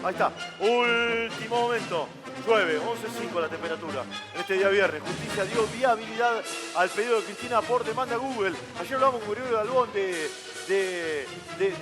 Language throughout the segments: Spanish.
Ahí está. Último momento. Llueve, 11.5 la temperatura. Este día viernes, Justicia dio viabilidad al pedido de Cristina por demanda a Google. Ayer hablamos con Gregorio Dalbón de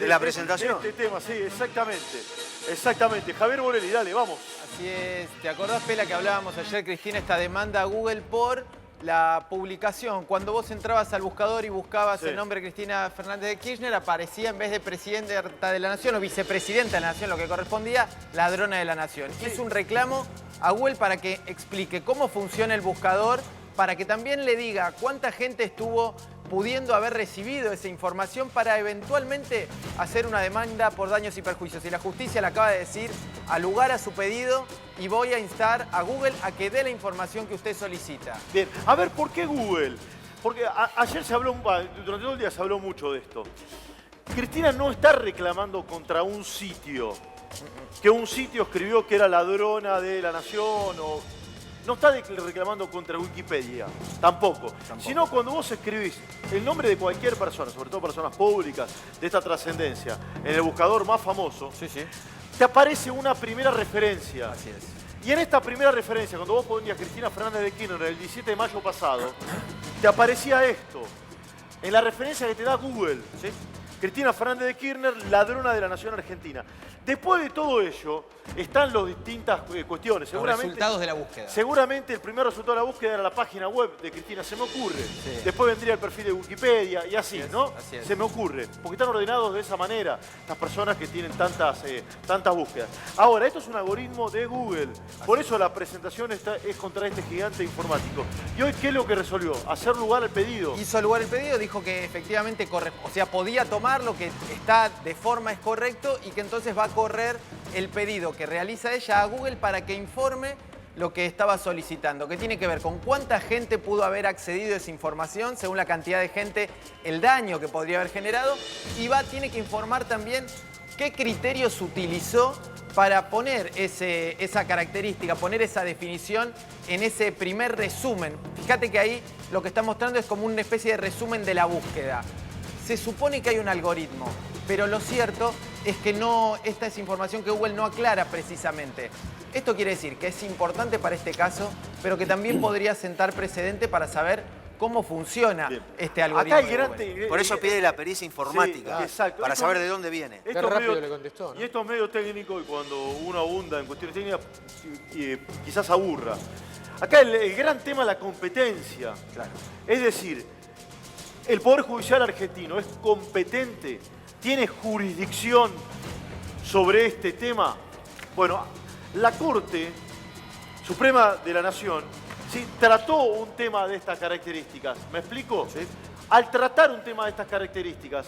la presentación. De este tema, sí, exactamente. Exactamente. Javier Borelli, dale, vamos. Así es. ¿Te acordás, Pela, que hablábamos ayer, Cristina, esta demanda a Google por la publicación? Cuando vos entrabas al buscador y buscabas el nombre Cristina Fernández de Kirchner, aparecía en vez de presidenta de la Nación o vicepresidenta de la Nación, lo que correspondía, ladrona de la Nación. Hizo un reclamo a Google para que explique cómo funciona el buscador, para que también le diga cuánta gente estuvo pudiendo haber recibido esa información para eventualmente hacer una demanda por daños y perjuicios. Y la justicia le acaba de decir, al lugar a su pedido, y voy a instar a Google a que dé la información que usted solicita. Bien, a ver, ¿por qué Google? Porque ayer se habló, durante todo el día se habló mucho de esto. Cristina no está reclamando contra un sitio, que un sitio escribió que era ladrona de la Nación o... No está reclamando contra Wikipedia, tampoco. Sino cuando vos escribís el nombre de cualquier persona, sobre todo personas públicas de esta trascendencia, en el buscador más famoso, te aparece una primera referencia. Así es. Y en esta primera referencia, cuando vos ponías Cristina Fernández de Kirchner el 17 de mayo pasado, te aparecía esto, en la referencia que te da Google. Cristina Fernández de Kirchner, ladrona de la Nación Argentina. Después de todo ello, están las distintas cuestiones. Seguramente, los resultados de la búsqueda. Seguramente el primer resultado de la búsqueda era la página web de Cristina, se me ocurre. Después vendría el perfil de Wikipedia y así, ¿no? Así es. Se me ocurre. Porque están ordenados de esa manera, estas personas que tienen tantas búsquedas. Ahora, esto es un algoritmo de Google. Por eso la presentación es contra este gigante informático. ¿Y hoy qué es lo que resolvió? Hacer lugar al pedido. Hizo lugar el pedido, dijo que efectivamente podía tomar lo que está de forma es correcto y que entonces va a correr el pedido que realiza ella a Google para que informe lo que estaba solicitando, que tiene que ver con cuánta gente pudo haber accedido a esa información, según la cantidad de gente, el daño que podría haber generado, y tiene que informar también qué criterios utilizó para poner esa característica, poner esa definición en ese primer resumen. Fíjate que ahí lo que está mostrando es como una especie de resumen de la búsqueda. Se supone que hay un algoritmo, pero lo cierto es que esta es información que Google no aclara precisamente. Esto quiere decir que es importante para este caso, pero que también podría sentar precedente para saber cómo funciona este algoritmo. Acá por eso pide la pericia informática, para saber de dónde viene. Qué rápido le contestó, ¿no? Y esto es medio técnico y cuando uno abunda en cuestiones técnicas, quizás aburra. Acá el gran tema es la competencia. Es decir, el Poder Judicial argentino es competente, tiene jurisdicción sobre este tema. Bueno, la Corte Suprema de la Nación trató un tema de estas características. ¿Me explico? Al tratar un tema de estas características,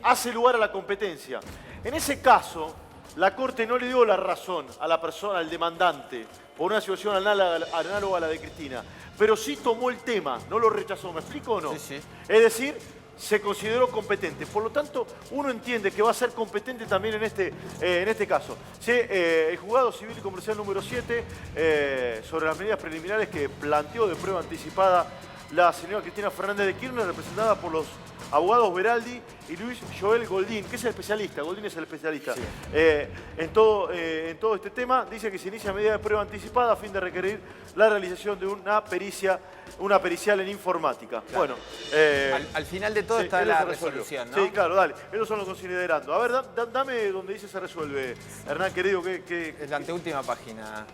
hace lugar a la competencia. En ese caso, la Corte no le dio la razón a la persona, al demandante, por una situación análoga a la de Cristina, pero sí tomó el tema, no lo rechazó. ¿Me explico o no? Es decir, se consideró competente. Por lo tanto, uno entiende que va a ser competente también en este caso. El juzgado civil y comercial número 7, sobre las medidas preliminares que planteó de prueba anticipada la señora Cristina Fernández de Kirchner, representada por los abogados Beraldi y Luis Joel Goldín, que es el especialista. Goldín es el especialista. En todo este tema, dice que se inicia medida de prueba anticipada a fin de requerir la realización de una pericial en informática. Bueno, al final de todo está la resolución, ¿no? Sí, claro, dale. Ellos son los considerando. A ver, dame donde dice se resuelve, Hernán, querido, Es la anteúltima página.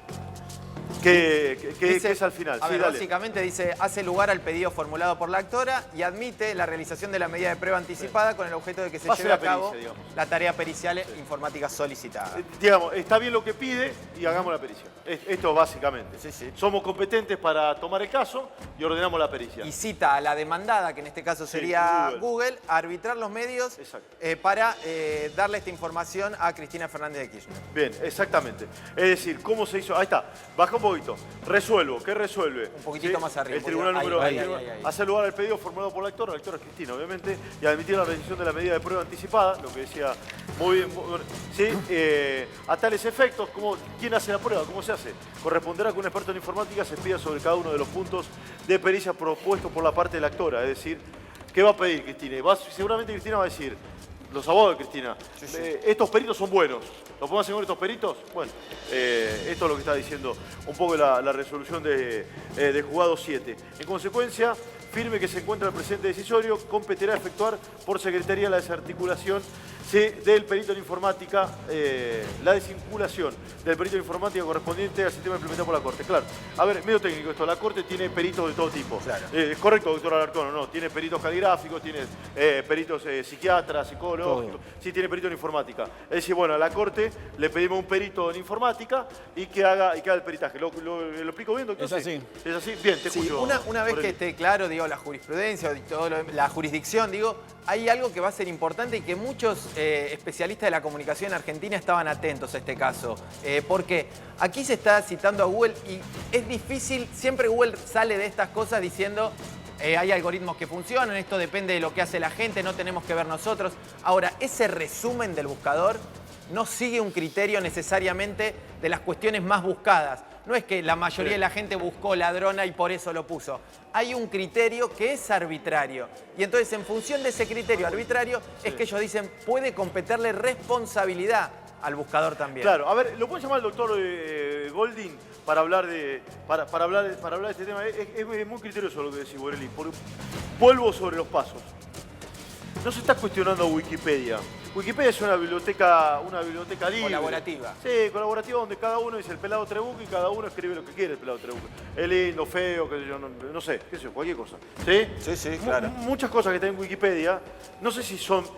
¿Qué es al final? A ver, básicamente dice, hace lugar al pedido formulado por la actora y admite la realización de la medida de prueba anticipada con el objeto de que se lleve a cabo la tarea pericial informática solicitada. Digamos, está bien lo que pide y hagamos la pericia. Esto básicamente. Somos competentes para tomar el caso y ordenamos la pericia. Y cita a la demandada, que en este caso sería Google, a arbitrar los medios para darle esta información a Cristina Fernández de Kirchner. Bien, exactamente. Es decir, ¿cómo se hizo? Ahí está. Baja un poquito. Resuelvo. ¿Qué resuelve? Un poquito más arriba. El tribunal número hace lugar al pedido formulado por la actora es Cristina, obviamente, y admitir la realización de la medida de prueba anticipada, lo que decía muy bien. A tales efectos, ¿quién hace la prueba? ¿Cómo se hace? Corresponderá que un experto en informática se pida sobre cada uno de los puntos de pericia propuestos por la parte de la actora. Es decir, ¿qué va a pedir Cristina? Seguramente Cristina va a decir, los abogados de Cristina. Sí, sí. Estos peritos son buenos. ¿Lo podemos hacer con estos peritos? Bueno, esto es lo que está diciendo un poco la resolución de juzgado 7. En consecuencia, firme que se encuentra el presente decisorio, competirá efectuar por secretaría la desarticulación del perito en informática, la desvinculación del perito en informática correspondiente al sistema implementado por la Corte. Claro, a ver, medio técnico esto, la Corte tiene peritos de todo tipo. Claro. ¿Es correcto, doctor Alarcón, o no? Tiene peritos caligráficos, tiene peritos psiquiatras, psicólogos, sí, tiene perito en informática. Es decir, bueno, a la Corte le pedimos un perito en informática y que haga el peritaje. ¿Lo explico bien, doctor? Es así. Sí. ¿Es así? Bien, te escucho. Una vez que esté claro, digo, la jurisprudencia, la jurisdicción, digo, hay algo que va a ser importante y que muchos especialistas de la comunicación en Argentina estaban atentos a este caso. Porque aquí se está citando a Google y es difícil, siempre Google sale de estas cosas diciendo hay algoritmos que funcionan, esto depende de lo que hace la gente, no tenemos que ver nosotros. Ahora, ese resumen del buscador no sigue un criterio necesariamente de las cuestiones más buscadas. No es que la mayoría de la gente buscó ladrona y por eso lo puso. Hay un criterio que es arbitrario. Y entonces, en función de ese criterio arbitrario, es que ellos dicen, puede competirle responsabilidad al buscador también. Claro, a ver, ¿lo puede llamar el doctor Golding para hablar de este tema? Es muy criterioso lo que decís, Borelli. Vuelvo sobre los pasos. No se está cuestionando Wikipedia. Wikipedia es una biblioteca libre. Colaborativa. Sí, colaborativa donde cada uno dice el pelado Trebuco y cada uno escribe lo que quiere el pelado Trebuco. Es lindo, feo, qué sé yo, no sé, qué sé yo, cualquier cosa. ¿Sí? Sí, sí, claro. Muchas cosas que están en Wikipedia, no sé si son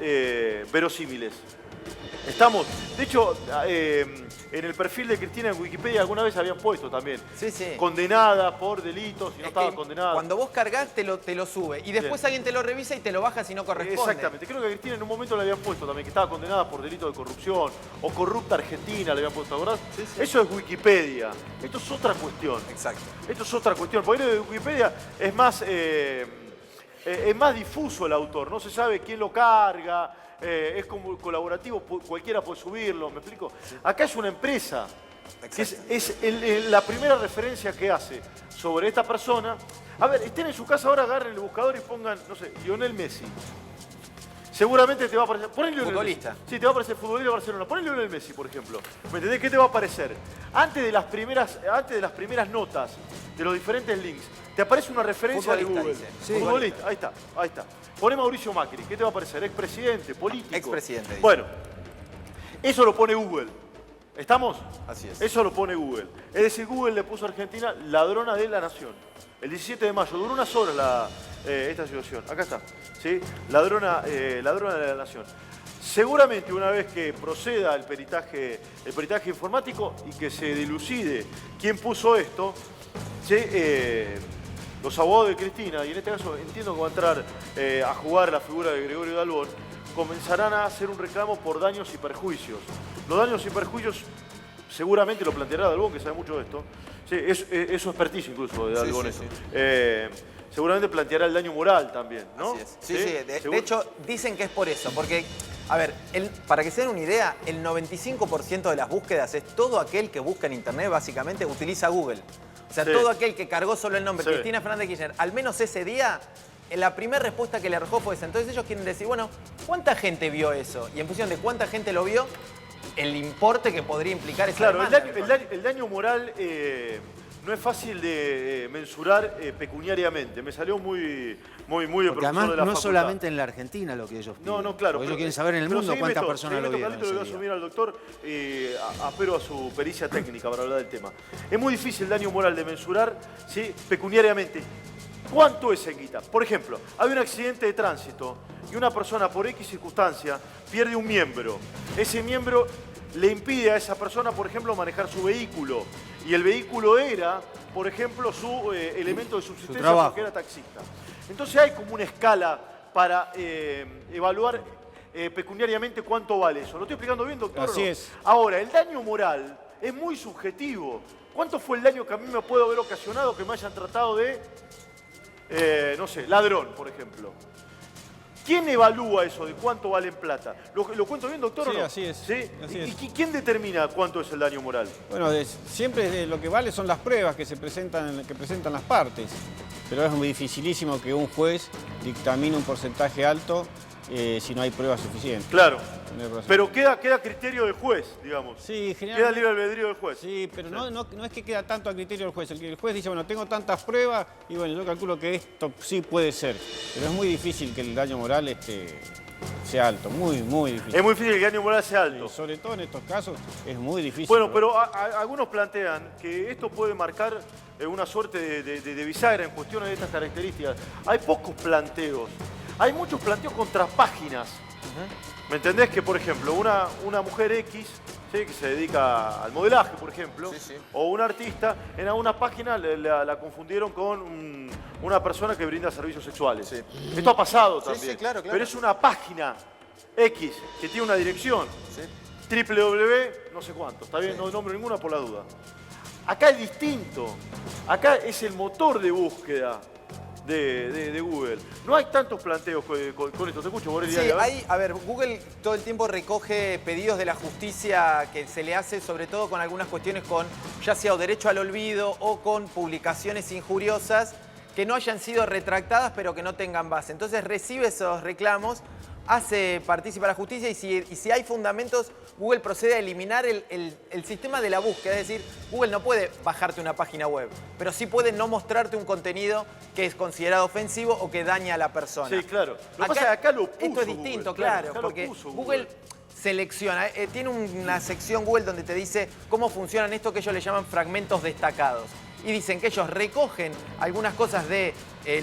verosímiles. Estamos, de hecho, en el perfil de Cristina en Wikipedia alguna vez habían puesto también. Sí, sí. Condenada por delitos y no estaba condenada. Cuando vos cargas te lo sube y después alguien te lo revisa y te lo baja si no corresponde. Exactamente. Creo que a Cristina en un momento le habían puesto también que estaba condenada por delito de corrupción o corrupta Argentina le habían puesto, ¿verdad? Sí, sí. Eso es Wikipedia. Esto es otra cuestión. Exacto. Esto es otra cuestión. Porque de Wikipedia es más difuso el autor. No se sabe quién lo carga. Es como colaborativo, cualquiera puede subirlo, ¿me explico? Sí. Acá es una empresa, que es la primera referencia que hace sobre esta persona. A ver, estén en su casa ahora, agarren el buscador y pongan, no sé, Lionel Messi. Seguramente te va a aparecer... Futbolista. Messi. Sí, te va a aparecer futbolista de Barcelona. Poné Lionel Messi, por ejemplo. ¿Me entendés? ¿Qué te va a aparecer? Antes de las primeras notas, de los diferentes links, te aparece una referencia de Google. Sí. Futbolista, ahí está. Poné Mauricio Macri, ¿qué te va a aparecer? Expresidente, político. Expresidente. Bueno, eso lo pone Google. ¿Estamos? Así es. Eso lo pone Google. Es decir, Google le puso a Argentina ladrona de la nación. El 17 de mayo, duró unas horas esta situación. Acá está, ¿sí? Ladrona de la nación. Seguramente una vez que proceda el peritaje informático y que se dilucide quién puso esto, ¿sí? Los abogados de Cristina, y en este caso entiendo que va a entrar a jugar la figura de Gregorio Dalbón, comenzarán a hacer un reclamo por daños y perjuicios. Los daños y perjuicios seguramente lo planteará Dalbón, que sabe mucho de esto. Sí, es su expertise incluso de Dalbón. Sí. Seguramente planteará el daño moral también, ¿no? Así es. Sí. De hecho, dicen que es por eso, porque, a ver, para que se den una idea, el 95% de las búsquedas es todo aquel que busca en internet, básicamente, utiliza Google. O sea, todo aquel que cargó solo el nombre Cristina Fernández de Kirchner, al menos ese día, la primera respuesta que le arrojó fue esa. Entonces ellos quieren decir, bueno, ¿cuánta gente vio eso? Y en función de cuánta gente lo vio, el importe que podría implicar esa demanda. El daño moral no es fácil de mensurar pecuniariamente. Me salió muy de porque además de la no facultad. solamente en la Argentina lo que ellos piden. No, claro. Porque ellos quieren saber en el mundo cuántas personas lo vieron. Le voy a asumir al doctor, apelo a su pericia técnica para hablar del tema. Es muy difícil el daño moral de mensurar, ¿sí? Pecuniariamente. ¿Cuánto es en guita? Por ejemplo, hay un accidente de tránsito y una persona por X circunstancia pierde un miembro. Ese miembro le impide a esa persona, por ejemplo, manejar su vehículo. Y el vehículo era, por ejemplo, su elemento de subsistencia porque era taxista. Entonces hay como una escala para evaluar pecuniariamente cuánto vale eso. ¿Lo estoy explicando bien, doctor? Así es. Ahora, el daño moral es muy subjetivo. ¿Cuánto fue el daño que a mí me puede haber ocasionado que me hayan tratado de, no sé, ladrón, por ejemplo? ¿Quién evalúa eso de cuánto vale en plata? ¿Lo cuento bien, doctor, o no? Así es. ¿Sí? Así es. ¿Y quién determina cuánto es el daño moral? Bueno, siempre lo que vale son las pruebas que presentan las partes. Pero es muy dificilísimo que un juez dictamine un porcentaje alto si no hay pruebas suficientes. Claro. No hay pruebas Pero queda a criterio del juez, digamos. Sí, queda libre albedrío del juez. Sí, pero no es que queda tanto a criterio del juez. El juez dice, bueno, tengo tantas pruebas y bueno, yo calculo que esto sí puede ser. Pero es muy difícil que el daño moral sea alto, muy difícil. Es muy difícil que el daño moral sea alto. Sí, sobre todo en estos casos es muy difícil. Bueno, pero algunos plantean que esto puede marcar una suerte de bisagra en cuestiones de estas características. Hay pocos planteos. Hay muchos planteos contra páginas. ¿Me entendés? Que, por ejemplo, una mujer X, ¿sí?, que se dedica al modelaje, por ejemplo, o un artista, en alguna página la confundieron con una persona que brinda servicios sexuales. Sí. Esto ha pasado también. Sí, claro. Pero es una página X que tiene una dirección. Sí. www, no sé cuánto. Está bien, sí. No nombro ninguna por la duda. Acá es distinto. Acá es el motor de búsqueda de Google. No hay tantos planteos con esto. ¿Te escucho, Borelli? Sí, a ver, Google todo el tiempo recoge pedidos de la justicia que se le hace, sobre todo con algunas cuestiones ya sea o derecho al olvido o con publicaciones injuriosas que no hayan sido retractadas pero que no tengan base. Entonces recibe esos reclamos, hace partícipe a la justicia y si hay fundamentos, Google procede a eliminar el sistema de la búsqueda. Es decir, Google no puede bajarte una página web, pero sí puede no mostrarte un contenido que es considerado ofensivo o que daña a la persona. Sí, claro. Lo que pasa es que acá lo puso esto es distinto, Google, claro, porque Google selecciona, tiene una sección Google donde te dice cómo funcionan esto que ellos le llaman fragmentos destacados. Y dicen que ellos recogen algunas cosas de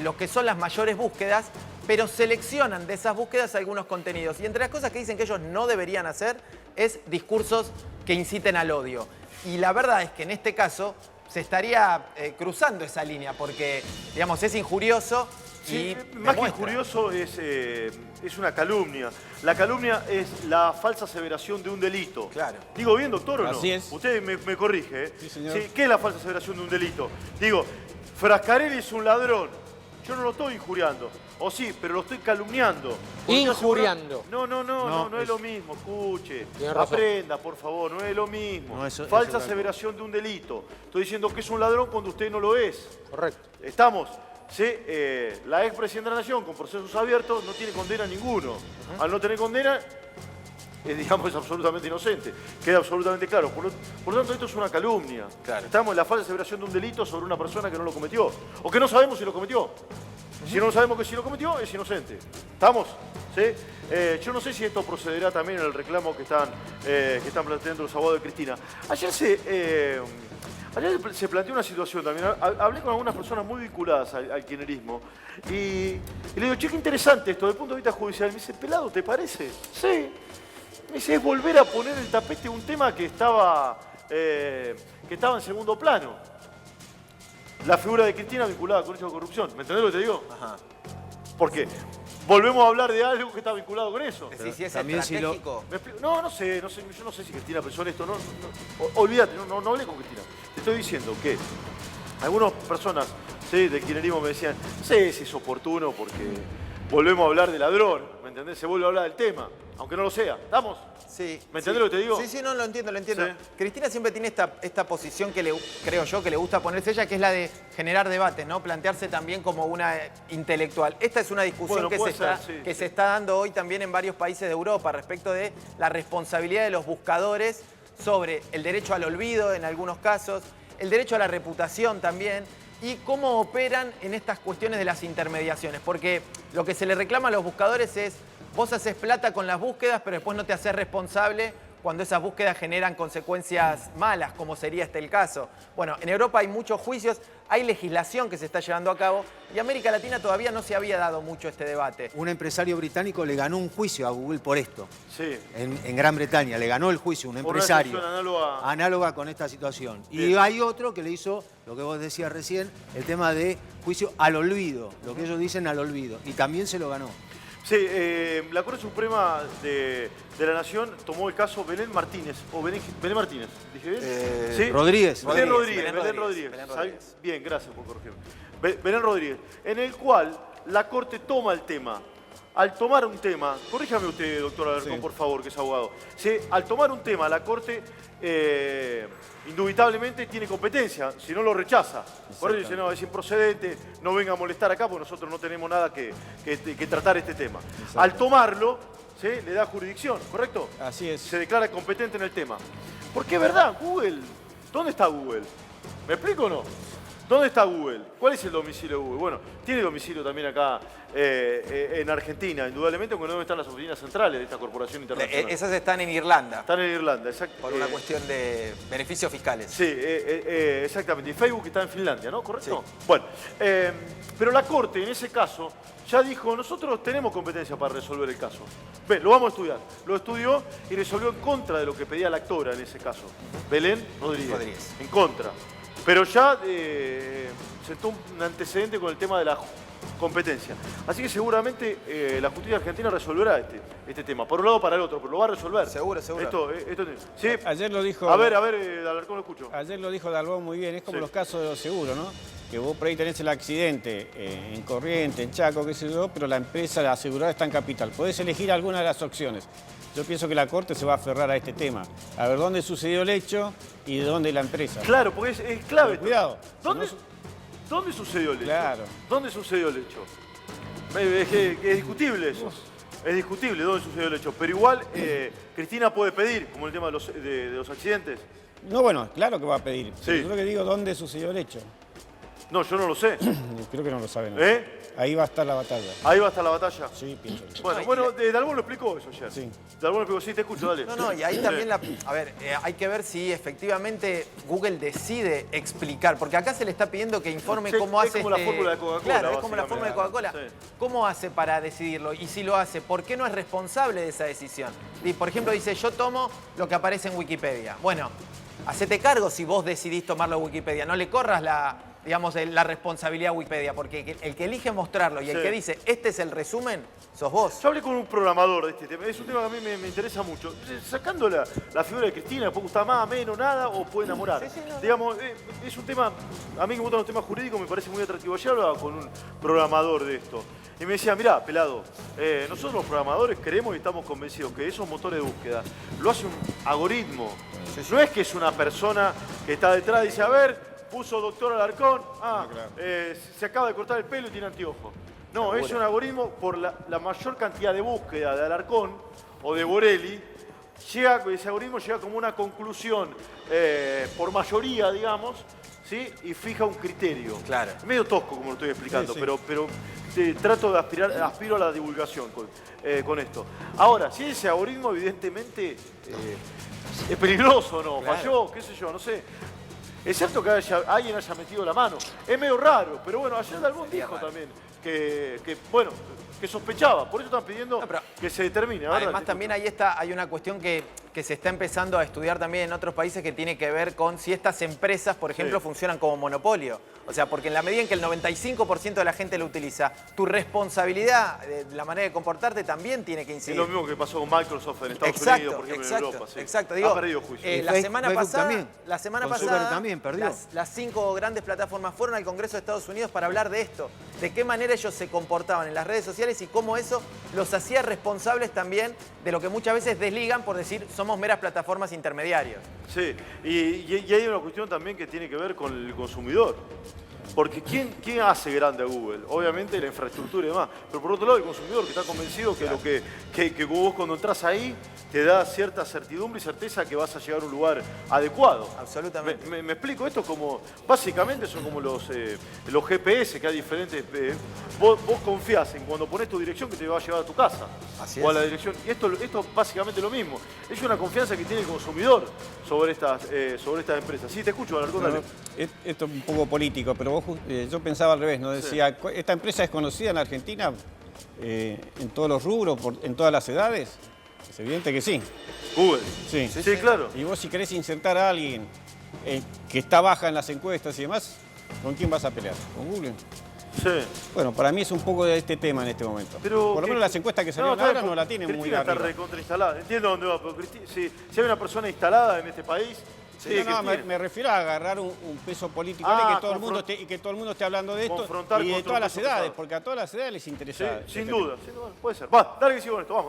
lo que son las mayores búsquedas, pero seleccionan de esas búsquedas algunos contenidos. Y entre las cosas que dicen que ellos no deberían hacer es discursos que inciten al odio. Y la verdad es que en este caso se estaría cruzando esa línea porque, digamos, es injurioso. Sí, más que injurioso es una calumnia. La calumnia es la falsa aseveración de un delito. Claro. Digo bien, doctor, ¿o no? Así es. Usted me corrige, ¿eh? Sí, señor. Sí, ¿qué es la falsa aseveración de un delito? Digo, Frascarelli es un ladrón. Yo no lo estoy injuriando. O sí, pero lo estoy calumniando. Injuriando. No es lo mismo. Escuche, aprenda, por favor, no es lo mismo. No, falsa aseveración de un delito. Estoy diciendo que es un ladrón cuando usted no lo es. Correcto. Estamos. Sí, la expresidenta de la Nación, con procesos abiertos, no tiene condena ninguno. Al no tener condena, digamos, es absolutamente inocente. Queda absolutamente claro. Por lo tanto, esto es una calumnia. Claro. Estamos en la falsa aseveración de un delito sobre una persona que no lo cometió. O que no sabemos si lo cometió. Si no sabemos que si lo cometió, es inocente. ¿Estamos? ¿Sí? Yo no sé si esto procederá también en el reclamo que están planteando los abogados de Cristina. Ayer se planteó una situación también. Hablé con algunas personas muy vinculadas al kirchnerismo y le digo, che, qué interesante esto desde el punto de vista judicial. Me dice, pelado, ¿te parece? Sí. Me dice, es volver a poner el tapete un tema que estaba en segundo plano. La figura de Cristina vinculada con hechos de corrupción. ¿Me entendés lo que te digo? Ajá. Porque volvemos a hablar de algo que está vinculado con eso. Si es estratégico. No sé, yo no sé si Cristina pensó en esto. Olvídate, no hablé con Cristina. Te estoy diciendo que algunas personas, ¿sí?, del kirchnerismo me decían, no sé si es oportuno porque volvemos a hablar de ladrón, ¿me entendés? Se vuelve a hablar del tema, aunque no lo sea. ¿Estamos? Sí. ¿Me entendés lo que te digo? Sí, no, lo entiendo. Sí. Cristina siempre tiene esta posición que creo yo que le gusta ponerse ella, que es la de generar debates, ¿no? Plantearse también como una intelectual. Esta es una discusión que se está dando hoy también en varios países de Europa respecto de la responsabilidad de los buscadores sobre el derecho al olvido en algunos casos, el derecho a la reputación también, y cómo operan en estas cuestiones de las intermediaciones. Porque lo que se le reclama a los buscadores es, vos haces plata con las búsquedas, pero después no te haces responsable cuando esas búsquedas generan consecuencias malas, como sería el caso. Bueno, en Europa hay muchos juicios, hay legislación que se está llevando a cabo y América Latina todavía no se había dado mucho este debate. Un empresario británico le ganó un juicio a Google por esto. Sí. En Gran Bretaña le ganó el juicio un empresario. Análoga con esta situación. Bien. Y hay otro que le hizo, lo que vos decías recién, el tema de juicio al olvido, lo que ellos dicen al olvido. Y también se lo ganó. Sí, la Corte Suprema de la Nación tomó el caso Belén Martínez, Belén Martínez, ¿dije bien? ¿Sí? Rodríguez. Belén Rodríguez. Bien, gracias por corregirme. Belén Rodríguez, en el cual la Corte toma el tema. Al tomar un tema, corríjame usted, doctor Alarcón, por favor, que es abogado. Sí, al tomar un tema, la Corte indubitablemente tiene competencia, si no lo rechaza. Por eso dice, no, es improcedente, no venga a molestar acá porque nosotros no tenemos nada que tratar este tema. Al tomarlo, ¿sí?, le da jurisdicción, ¿correcto? Así es. Se declara competente en el tema. Porque es verdad, Google, ¿dónde está Google? ¿Me explico o no? ¿Dónde está Google? ¿Cuál es el domicilio de Google? Bueno, tiene domicilio también acá en Argentina, indudablemente, porque no están las oficinas centrales de esta corporación internacional. Esas están en Irlanda. Están en Irlanda, exacto. Por una cuestión de beneficios fiscales. Sí, exactamente. Y Facebook está en Finlandia, ¿no? ¿Correcto? Sí. Bueno, pero la Corte en ese caso ya dijo, nosotros tenemos competencia para resolver el caso. Ve, lo vamos a estudiar. Lo estudió y resolvió en contra de lo que pedía la actora en ese caso. Belén Rodríguez. En contra. Pero ya sentó un antecedente con el tema de la competencia. Así que seguramente la justicia argentina resolverá este tema. Por un lado o para el otro, pero lo va a resolver. Seguro. ¿sí? Ayer lo dijo... A ver, Alarcón, lo escucho. Ayer lo dijo Dalbón muy bien, es como Sí. los casos de los seguros, ¿no? Que vos por ahí tenés el accidente en Corrientes, en Chaco, qué sé yo, pero la empresa, la asegurada está en Capital. Podés elegir alguna de las opciones. Yo pienso que la Corte se va a aferrar a este tema. A ver dónde sucedió el hecho y de dónde la empresa. Claro, porque es clave. Pero cuidado. ¿Dónde sucedió el hecho? Claro. ¿Dónde sucedió el hecho? Es discutible eso. Es discutible dónde sucedió el hecho. Pero igual, Cristina puede pedir, como el tema de los accidentes. No, bueno, claro que va a pedir. Sí. Pero yo lo que digo, ¿dónde sucedió el hecho? No, yo no lo sé. Creo que no lo saben. Ahí va a estar la batalla. Ahí va a estar la batalla. Sí, pienso. Bueno, Dalbón lo explicó eso ayer. Sí. Dalbón lo explicó, sí, te escucho, dale. No, y ahí también a ver, hay que ver si efectivamente Google decide explicar, porque acá se le está pidiendo que informe Sí, cómo hace es como la fórmula de Coca-Cola, Claro, es como la fórmula de básicamente. Coca-Cola. Sí. ¿Cómo hace para decidirlo? Y si lo hace, ¿por qué no es responsable de esa decisión? Y, por ejemplo, dice, yo tomo lo que aparece en Wikipedia. Bueno, hacete cargo si vos decidís tomarlo en Wikipedia. No le corras la responsabilidad a Wikipedia, porque el que elige mostrarlo y el Sí. que dice, este es el resumen, sos vos. Yo hablé con un programador de este tema. Es un tema que a mí me interesa mucho. Sacando la figura de Cristina, puede gustar más, menos, nada, o puede enamorar. Digamos, es un tema, a mí que me gustan los temas jurídicos, me parece muy atractivo. Ayer hablaba con un programador de esto. Y me decía, mirá, pelado, nosotros los programadores creemos y estamos convencidos que esos motores de búsqueda lo hace un algoritmo. No es que es una persona que está detrás y dice, a ver, puso doctor Alarcón, se acaba de cortar el pelo y tiene anteojos. No, es un algoritmo por la mayor cantidad de búsqueda de Alarcón o de Borelli. Ese algoritmo llega como una conclusión por mayoría, digamos, ¿sí? Y fija un criterio. Claro. Es medio tosco como lo estoy explicando, Sí. pero trato de aspiro a la divulgación con esto. Ahora, si ese algoritmo evidentemente es peligroso o no, Claro. falló, qué sé yo, no sé. Es cierto que alguien haya metido la mano. Es medio raro, pero bueno, ayer Dalbón dijo también que sospechaba. Por eso están pidiendo que se determine. Además, también hay una cuestión que se está empezando a estudiar también en otros países que tiene que ver con si estas empresas, por ejemplo, funcionan como monopolio. O sea, porque en la medida en que el 95% de la gente lo utiliza, tu responsabilidad de la manera de comportarte también tiene que incidir. Es lo mismo que pasó con Microsoft en Estados Unidos, por ejemplo, en Europa. Sí. Exacto. Digo, ha perdido juicio. La semana Facebook pasada, también. Con Zuckerberg también perdió. las 5 grandes plataformas fueron al Congreso de Estados Unidos para hablar de esto, de qué manera ellos se comportaban en las redes sociales y cómo eso los hacía responsables también de lo que muchas veces desligan por decir somos meras plataformas intermediarias. Sí, y hay una cuestión también que tiene que ver con el consumidor. Porque ¿quién hace grande a Google? Obviamente la infraestructura y demás. Pero por otro lado el consumidor que está convencido que lo que vos cuando entras ahí te da cierta certidumbre y certeza que vas a llegar a un lugar adecuado. Absolutamente. Me explico, esto como, básicamente son como los GPS que hay diferentes. Vos confías en cuando pones tu dirección que te va a llevar a tu casa. Así o a es. la dirección. Y esto básicamente lo mismo. Es una confianza que tiene el consumidor sobre estas empresas. Sí, te escucho, Alarcón, dale. Esto es un poco político, pero yo pensaba al revés, ¿no? Decía, ¿esta empresa es conocida en Argentina en todos los rubros, en todas las edades? Es evidente que sí. Google. Sí. Sí, claro. Y vos si querés insertar a alguien que está baja en las encuestas y demás, ¿con quién vas a pelear? ¿Con Google? Sí. Bueno, para mí es un poco de este tema en este momento. Pero por lo menos las encuestas que salieron ahora no la tienen muy Cristina está arriba. recontrainstalada. Entiendo dónde va, pero si hay una persona instalada en este país... Sí, No, Cristina. me refiero a agarrar un peso político y que todo el mundo esté hablando de esto confrontar y de contra todas un las peso edades, pesado. porque a todas las edades les interesa. Sí, sin duda, puede ser. Va, dale que sigo con esto, vamos.